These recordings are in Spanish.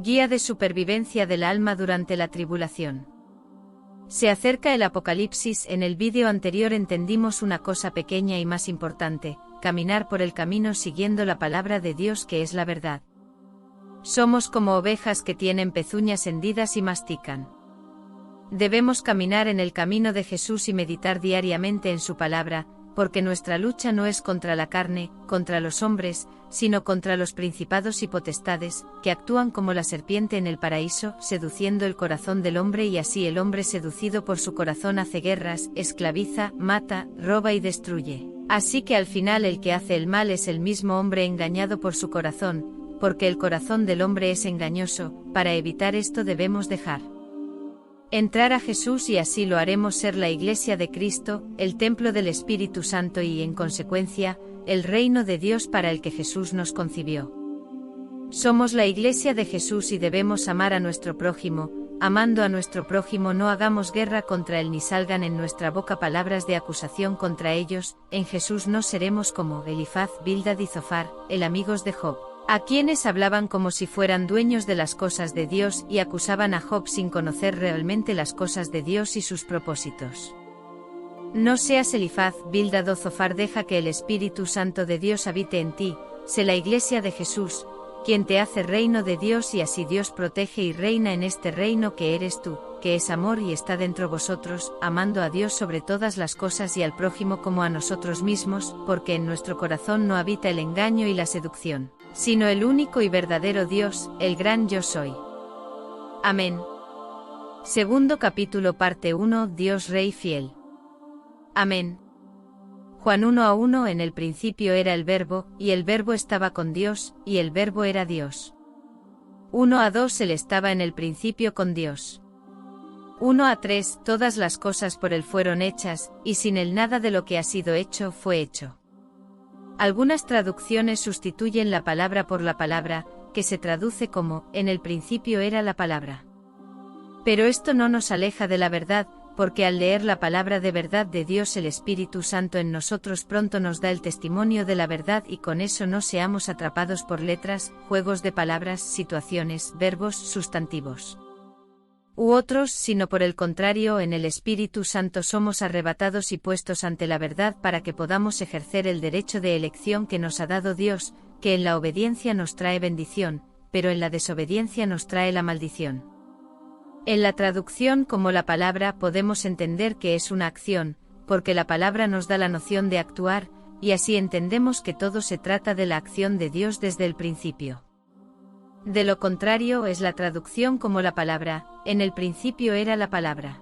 Guía de supervivencia del alma durante la tribulación. Se acerca el Apocalipsis. En el vídeo anterior entendimos una cosa pequeña y más importante: caminar por el camino siguiendo la palabra de Dios, que es la verdad. Somos como ovejas que tienen pezuñas hendidas y mastican. Debemos caminar en el camino de Jesús y meditar diariamente en su palabra, porque nuestra lucha no es contra la carne, contra los hombres, sino contra los principados y potestades, que actúan como la serpiente en el paraíso, seduciendo el corazón del hombre, y así el hombre seducido por su corazón hace guerras, esclaviza, mata, roba y destruye. Así que al final el que hace el mal es el mismo hombre engañado por su corazón, porque el corazón del hombre es engañoso. Para evitar esto debemos dejar entrar a Jesús, y así lo haremos ser la Iglesia de Cristo, el templo del Espíritu Santo y, en consecuencia, el reino de Dios para el que Jesús nos concibió. Somos la Iglesia de Jesús y debemos amar a nuestro prójimo. Amando a nuestro prójimo no hagamos guerra contra él ni salgan en nuestra boca palabras de acusación contra ellos. En Jesús no seremos como Elifaz, Bildad y Zofar, el amigos de Job, a quienes hablaban como si fueran dueños de las cosas de Dios y acusaban a Job sin conocer realmente las cosas de Dios y sus propósitos. No seas Elifaz, Bildad o Zofar. Deja que el Espíritu Santo de Dios habite en ti. Sé la Iglesia de Jesús, quien te hace reino de Dios, y así Dios protege y reina en este reino que eres tú, que es amor y está dentro vosotros, amando a Dios sobre todas las cosas y al prójimo como a nosotros mismos, porque en nuestro corazón no habita el engaño y la seducción, sino el único y verdadero Dios, el gran Yo Soy. Amén. Segundo capítulo, parte 1. Dios Rey fiel. Amén. Juan 1:1. En el principio era el Verbo, y el Verbo estaba con Dios, y el Verbo era Dios. 1:2. Él estaba en el principio con Dios. 1:3. Todas las cosas por él fueron hechas, y sin él nada de lo que ha sido hecho fue hecho. Algunas traducciones sustituyen la palabra por la palabra, que se traduce como, en el principio era la palabra. Pero esto no nos aleja de la verdad, porque al leer la palabra de verdad de Dios, el Espíritu Santo en nosotros pronto nos da el testimonio de la verdad, y con eso no seamos atrapados por letras, juegos de palabras, situaciones, verbos, sustantivos u otros, sino por el contrario, en el Espíritu Santo somos arrebatados y puestos ante la verdad para que podamos ejercer el derecho de elección que nos ha dado Dios, que en la obediencia nos trae bendición, pero en la desobediencia nos trae la maldición. En la traducción como la palabra podemos entender que es una acción, porque la palabra nos da la noción de actuar, y así entendemos que todo se trata de la acción de Dios desde el principio. De lo contrario es la traducción como la palabra, en el principio era la palabra.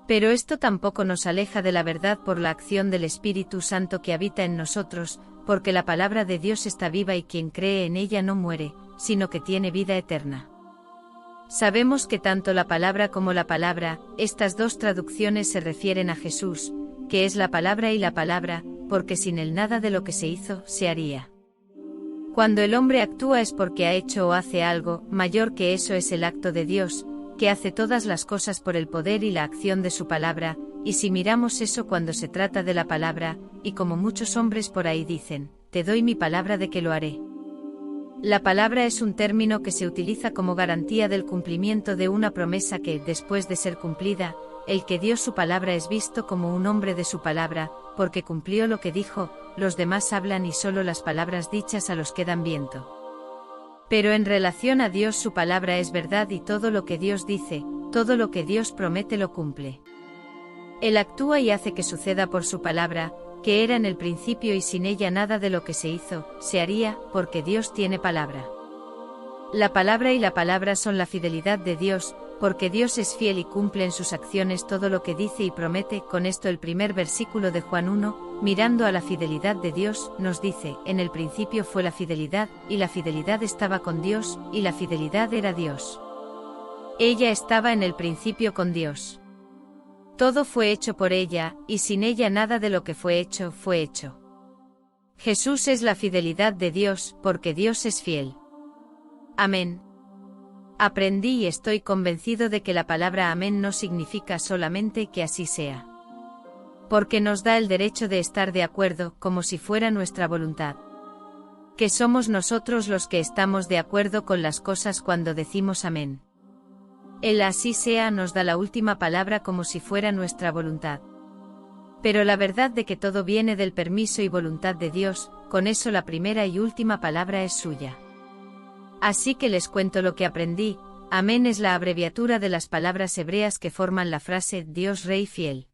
Pero esto tampoco nos aleja de la verdad por la acción del Espíritu Santo que habita en nosotros, porque la palabra de Dios está viva y quien cree en ella no muere, sino que tiene vida eterna. Sabemos que tanto la palabra como la palabra, estas dos traducciones se refieren a Jesús, que es la palabra y la palabra, porque sin él nada de lo que se hizo se haría. Cuando el hombre actúa es porque ha hecho o hace algo, mayor que eso es el acto de Dios, que hace todas las cosas por el poder y la acción de su palabra, y si miramos eso cuando se trata de la palabra, y como muchos hombres por ahí dicen, te doy mi palabra de que lo haré. La palabra es un término que se utiliza como garantía del cumplimiento de una promesa que, después de ser cumplida, el que dio su palabra es visto como un hombre de su palabra, porque cumplió lo que dijo. Los demás hablan y solo las palabras dichas a los que dan viento. Pero en relación a Dios su palabra es verdad, y todo lo que Dios dice, todo lo que Dios promete lo cumple. Él actúa y hace que suceda por su palabra, que era en el principio, y sin ella nada de lo que se hizo se haría, porque Dios tiene palabra. La palabra y la palabra son la fidelidad de Dios, porque Dios es fiel y cumple en sus acciones todo lo que dice y promete. Con esto el primer versículo de Juan 1, mirando a la fidelidad de Dios, nos dice, en el principio fue la fidelidad, y la fidelidad estaba con Dios, y la fidelidad era Dios. Ella estaba en el principio con Dios. Todo fue hecho por ella, y sin ella nada de lo que fue hecho fue hecho. Jesús es la fidelidad de Dios, porque Dios es fiel. Amén. Aprendí y estoy convencido de que la palabra amén no significa solamente que así sea. Porque nos da el derecho de estar de acuerdo, como si fuera nuestra voluntad. Que somos nosotros los que estamos de acuerdo con las cosas cuando decimos amén. El así sea nos da la última palabra como si fuera nuestra voluntad. Pero la verdad de que todo viene del permiso y voluntad de Dios, con eso la primera y última palabra es suya. Así que les cuento lo que aprendí. Amén es la abreviatura de las palabras hebreas que forman la frase Dios Rey fiel.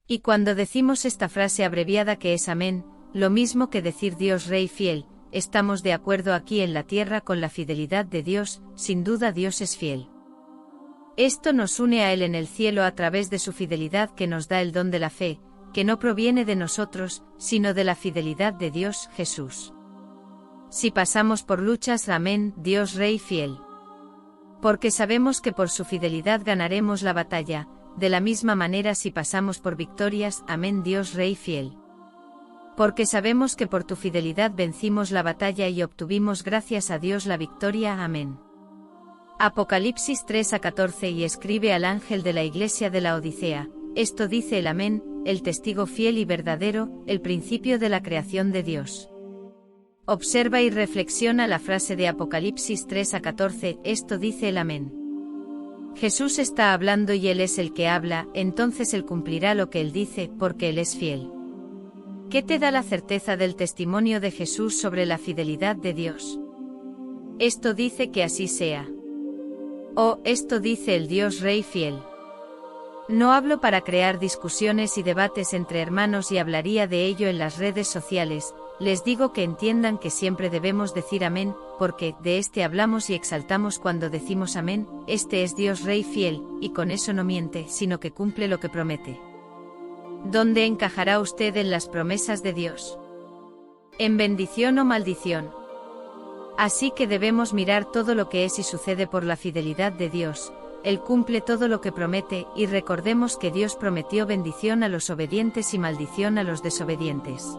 Y cuando decimos esta frase abreviada que es amén, lo mismo que decir Dios Rey fiel, estamos de acuerdo aquí en la tierra con la fidelidad de Dios, sin duda Dios es fiel. Esto nos une a Él en el cielo a través de su fidelidad que nos da el don de la fe, que no proviene de nosotros, sino de la fidelidad de Dios, Jesús. Si pasamos por luchas, amén, Dios Rey fiel. Porque sabemos que por su fidelidad ganaremos la batalla, de la misma manera si pasamos por victorias, amén, Dios Rey fiel. Porque sabemos que por tu fidelidad vencimos la batalla y obtuvimos gracias a Dios la victoria, amén. Apocalipsis 3:14 y escribe al ángel de la iglesia de la Odisea, esto dice el amén, el testigo fiel y verdadero, el principio de la creación de Dios. Observa y reflexiona la frase de Apocalipsis 3:14, esto dice el amén. Jesús está hablando y Él es el que habla, entonces Él cumplirá lo que Él dice, porque Él es fiel. ¿Qué te da la certeza del testimonio de Jesús sobre la fidelidad de Dios? Esto dice que así sea. Oh, esto dice el Dios Rey fiel. No hablo para crear discusiones y debates entre hermanos y hablaría de ello en las redes sociales, les digo que entiendan que siempre debemos decir amén, porque de este hablamos y exaltamos cuando decimos amén, este es Dios Rey fiel, y con eso no miente, sino que cumple lo que promete. ¿Dónde encajará usted en las promesas de Dios? ¿En bendición o maldición? Así que debemos mirar todo lo que es y sucede por la fidelidad de Dios. Él cumple todo lo que promete, y recordemos que Dios prometió bendición a los obedientes y maldición a los desobedientes.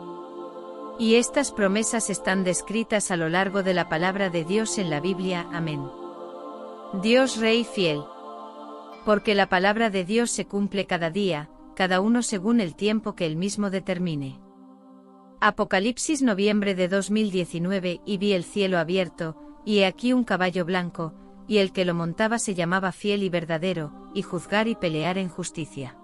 Y estas promesas están descritas a lo largo de la palabra de Dios en la Biblia, amén. Dios Rey fiel. Porque la palabra de Dios se cumple cada día, cada uno según el tiempo que Él mismo determine. Apocalipsis noviembre de 2019 y vi el cielo abierto, y he aquí un caballo blanco, y el que lo montaba se llamaba fiel y verdadero, y juzgar y pelear en justicia.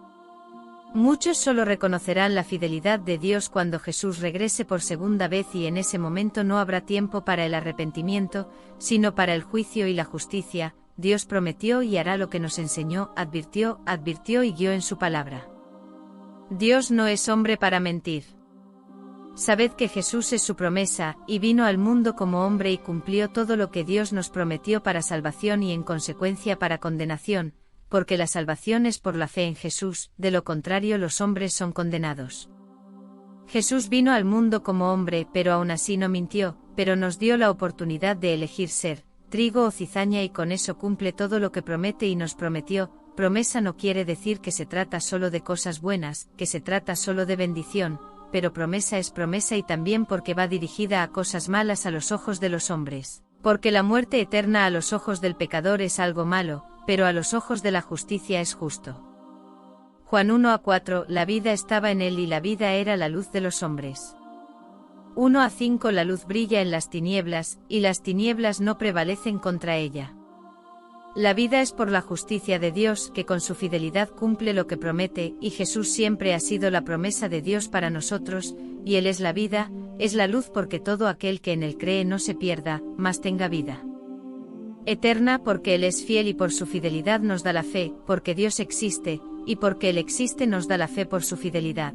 Muchos solo reconocerán la fidelidad de Dios cuando Jesús regrese por segunda vez y en ese momento no habrá tiempo para el arrepentimiento, sino para el juicio y la justicia. Dios prometió y hará lo que nos enseñó, advirtió y guió en su palabra. Dios no es hombre para mentir. Sabed que Jesús es su promesa, y vino al mundo como hombre y cumplió todo lo que Dios nos prometió para salvación y en consecuencia para condenación, porque la salvación es por la fe en Jesús, de lo contrario los hombres son condenados. Jesús vino al mundo como hombre, pero aún así no mintió, pero nos dio la oportunidad de elegir ser, trigo o cizaña y con eso cumple todo lo que promete y nos prometió. Promesa no quiere decir que se trata solo de cosas buenas, que se trata solo de bendición, pero promesa es promesa y también porque va dirigida a cosas malas a los ojos de los hombres. Porque la muerte eterna a los ojos del pecador es algo malo, pero a los ojos de la justicia es justo. Juan 1:4, la vida estaba en él y la vida era la luz de los hombres. 1:5, la luz brilla en las tinieblas, y las tinieblas no prevalecen contra ella. La vida es por la justicia de Dios, que con su fidelidad cumple lo que promete, y Jesús siempre ha sido la promesa de Dios para nosotros, y Él es la vida, es la luz porque todo aquel que en Él cree no se pierda, mas tenga vida eterna, porque Él es fiel y por su fidelidad nos da la fe, porque Dios existe, y porque Él existe nos da la fe por su fidelidad.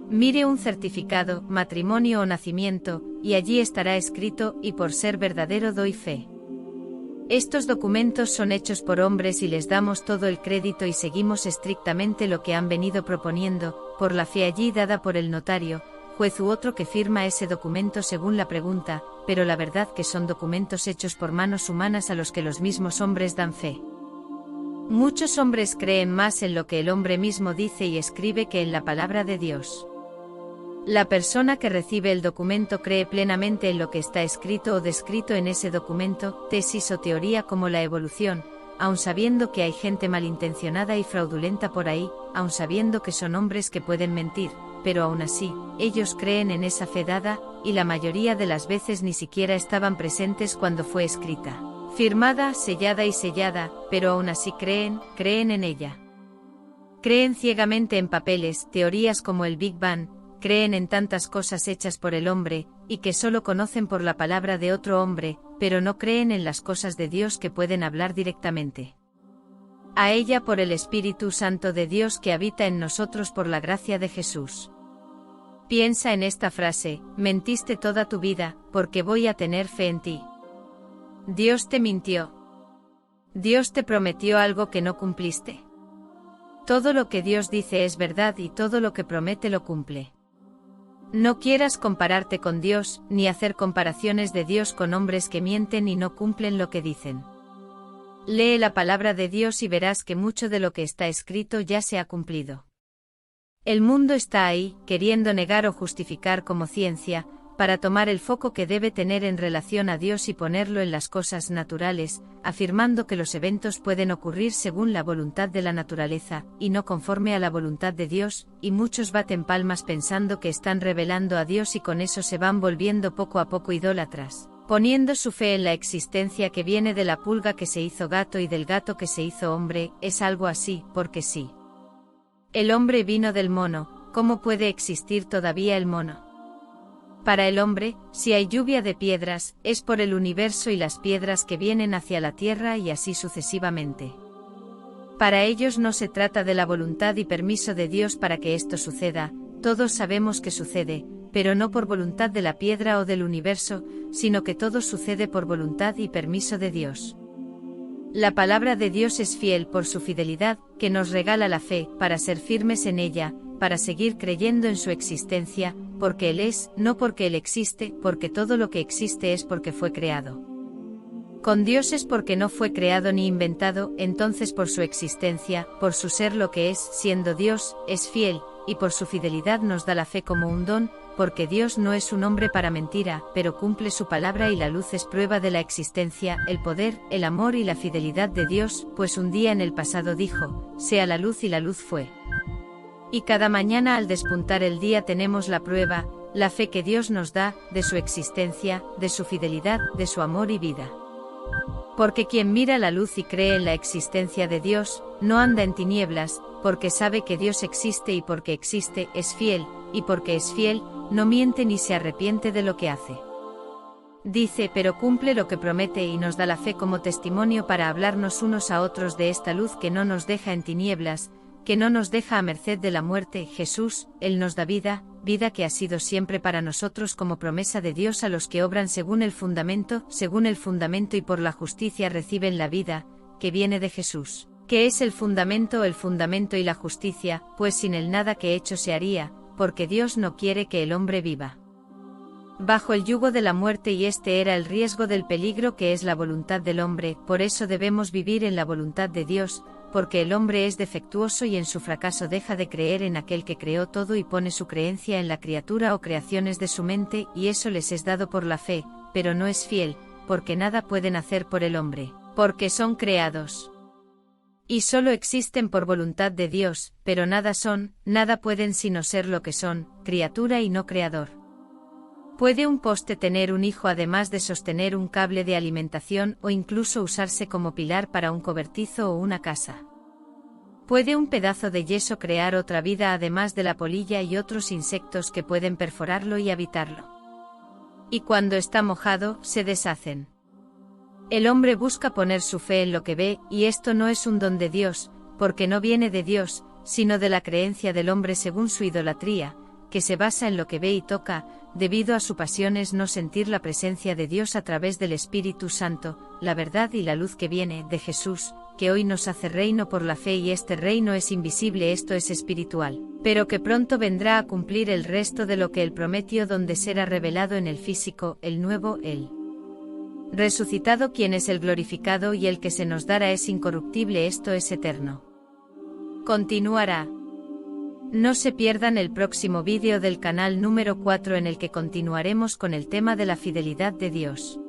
Mire un certificado, matrimonio o nacimiento, y allí estará escrito, y por ser verdadero doy fe. Estos documentos son hechos por hombres y les damos todo el crédito y seguimos estrictamente lo que han venido proponiendo, por la fe allí dada por el notario, juez u otro que firma ese documento según la pregunta, pero la verdad que son documentos hechos por manos humanas a los que los mismos hombres dan fe. Muchos hombres creen más en lo que el hombre mismo dice y escribe que en la palabra de Dios. La persona que recibe el documento cree plenamente en lo que está escrito o descrito en ese documento, tesis o teoría como la evolución, aun sabiendo que hay gente malintencionada y fraudulenta por ahí, aun sabiendo que son hombres que pueden mentir, pero aún así, ellos creen en esa fe dada, y la mayoría de las veces ni siquiera estaban presentes cuando fue escrita, firmada, sellada, pero aún así creen en ella. Creen ciegamente en papeles, teorías como el Big Bang, creen en tantas cosas hechas por el hombre, y que solo conocen por la palabra de otro hombre, pero no creen en las cosas de Dios que pueden hablar directamente a ella por el Espíritu Santo de Dios que habita en nosotros por la gracia de Jesús. Piensa en esta frase: mentiste toda tu vida, porque voy a tener fe en ti. Dios te mintió. Dios te prometió algo que no cumpliste. Todo lo que Dios dice es verdad y todo lo que promete lo cumple. No quieras compararte con Dios, ni hacer comparaciones de Dios con hombres que mienten y no cumplen lo que dicen. Lee la palabra de Dios y verás que mucho de lo que está escrito ya se ha cumplido. El mundo está ahí, queriendo negar o justificar como ciencia, para tomar el foco que debe tener en relación a Dios y ponerlo en las cosas naturales, afirmando que los eventos pueden ocurrir según la voluntad de la naturaleza, y no conforme a la voluntad de Dios, y muchos baten palmas pensando que están revelando a Dios y con eso se van volviendo poco a poco idólatras, poniendo su fe en la existencia que viene de la pulga que se hizo gato y del gato que se hizo hombre. Es algo así, porque sí. El hombre vino del mono, ¿cómo puede existir todavía el mono? Para el hombre, si hay lluvia de piedras, es por el universo y las piedras que vienen hacia la tierra y así sucesivamente. Para ellos no se trata de la voluntad y permiso de Dios para que esto suceda, todos sabemos que sucede, pero no por voluntad de la piedra o del universo, sino que todo sucede por voluntad y permiso de Dios. La palabra de Dios es fiel por su fidelidad, que nos regala la fe, para ser firmes en ella, para seguir creyendo en su existencia, porque Él es, no porque Él existe, porque todo lo que existe es porque fue creado. Con Dios es porque no fue creado ni inventado, entonces por su existencia, por su ser lo que es, siendo Dios, es fiel, y por su fidelidad nos da la fe como un don, porque Dios no es un hombre para mentira, pero cumple su palabra y la luz es prueba de la existencia, el poder, el amor y la fidelidad de Dios, pues un día en el pasado dijo: sea la luz y la luz fue. Y cada mañana al despuntar el día tenemos la prueba, la fe que Dios nos da, de su existencia, de su fidelidad, de su amor y vida. Porque quien mira la luz y cree en la existencia de Dios, no anda en tinieblas, porque sabe que Dios existe y porque existe, es fiel, y porque es fiel, no miente ni se arrepiente de lo que hace. Dice, pero cumple lo que promete y nos da la fe como testimonio para hablarnos unos a otros de esta luz que no nos deja en tinieblas, que no nos deja a merced de la muerte. Jesús, Él nos da vida, vida que ha sido siempre para nosotros como promesa de Dios a los que obran según el fundamento y por la justicia reciben la vida, que viene de Jesús, que es el fundamento y la justicia, pues sin él nada que hecho se haría, porque Dios no quiere que el hombre viva bajo el yugo de la muerte y este era el riesgo del peligro que es la voluntad del hombre. Por eso debemos vivir en la voluntad de Dios, porque el hombre es defectuoso y en su fracaso deja de creer en aquel que creó todo y pone su creencia en la criatura o creaciones de su mente, y eso les es dado por la fe, pero no es fiel, porque nada pueden hacer por el hombre, porque son creados. Y solo existen por voluntad de Dios, pero nada son, nada pueden sino ser lo que son, criatura y no creador. ¿Puede un poste tener un hijo además de sostener un cable de alimentación o incluso usarse como pilar para un cobertizo o una casa? ¿Puede un pedazo de yeso crear otra vida además de la polilla y otros insectos que pueden perforarlo y habitarlo? Y cuando está mojado, se deshacen. El hombre busca poner su fe en lo que ve, y esto no es un don de Dios, porque no viene de Dios, sino de la creencia del hombre según su idolatría, que se basa en lo que ve y toca, debido a su pasión es no sentir la presencia de Dios a través del Espíritu Santo, la verdad y la luz que viene de Jesús, que hoy nos hace reino por la fe y este reino es invisible, esto es espiritual, pero que pronto vendrá a cumplir el resto de lo que él prometió donde será revelado en el físico, el nuevo, el resucitado quien es el glorificado y el que se nos dará es incorruptible, esto es eterno. Continuará. No se pierdan el próximo vídeo del canal número 4 en el que continuaremos con el tema de la fidelidad de Dios.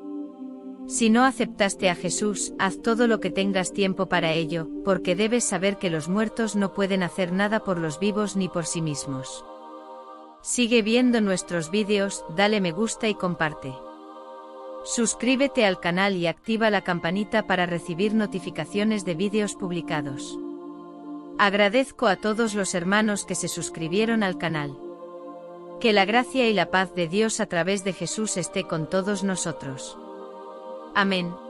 Si no aceptaste a Jesús, haz todo lo que tengas tiempo para ello, porque debes saber que los muertos no pueden hacer nada por los vivos ni por sí mismos. Sigue viendo nuestros vídeos, dale me gusta y comparte. Suscríbete al canal y activa la campanita para recibir notificaciones de vídeos publicados. Agradezco a todos los hermanos que se suscribieron al canal. Que la gracia y la paz de Dios a través de Jesús esté con todos nosotros. Amén.